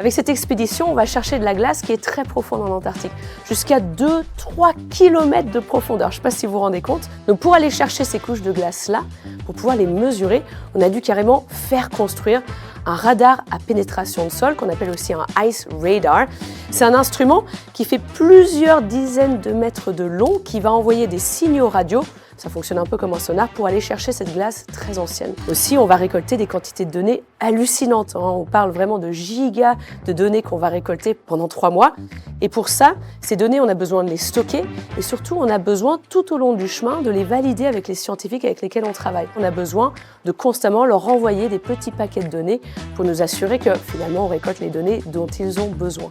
Avec cette expédition, on va chercher de la glace qui est très profonde en Antarctique, jusqu'à 2-3 km de profondeur. Je ne sais pas si vous vous rendez compte. Donc pour aller chercher ces couches de glace-là, pour pouvoir les mesurer, on a dû carrément faire construire un radar à pénétration de sol, qu'on appelle aussi un Ice Radar. C'est un instrument qui fait plusieurs dizaines de mètres de long, qui va envoyer des signaux radio. Ça fonctionne un peu comme un sonar pour aller chercher cette glace très ancienne. Aussi, on va récolter des quantités de données hallucinantes. On parle vraiment de gigas de données qu'on va récolter pendant 3 mois. Et pour ça, ces données, on a besoin de les stocker et surtout, on a besoin tout au long du chemin de les valider avec les scientifiques avec lesquels on travaille. On a besoin de constamment leur renvoyer des petits paquets de données pour nous assurer que finalement, on récolte les données dont ils ont besoin.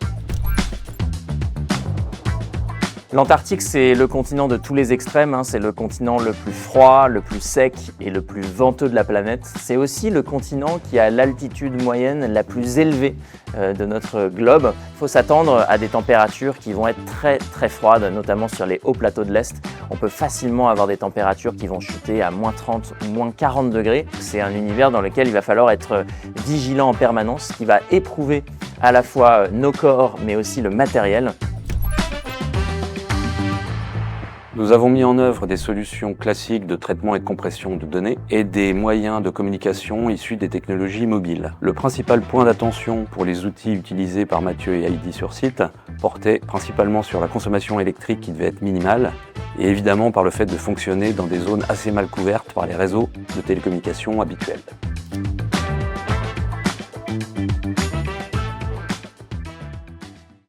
L'Antarctique, c'est le continent de tous les extrêmes, c'est le continent le plus froid, le plus sec et le plus venteux de la planète. C'est aussi le continent qui a l'altitude moyenne la plus élevée de notre globe. Il faut s'attendre à des températures qui vont être très très froides, notamment sur les hauts plateaux de l'Est. On peut facilement avoir des températures qui vont chuter à moins 30 ou moins 40 degrés. C'est un univers dans lequel il va falloir être vigilant en permanence, qui va éprouver à la fois nos corps mais aussi le matériel. Nous avons mis en œuvre des solutions classiques de traitement et de compression de données et des moyens de communication issus des technologies mobiles. Le principal point d'attention pour les outils utilisés par Mathieu et Heidi sur site portait principalement sur la consommation électrique qui devait être minimale et évidemment par le fait de fonctionner dans des zones assez mal couvertes par les réseaux de télécommunications habituels.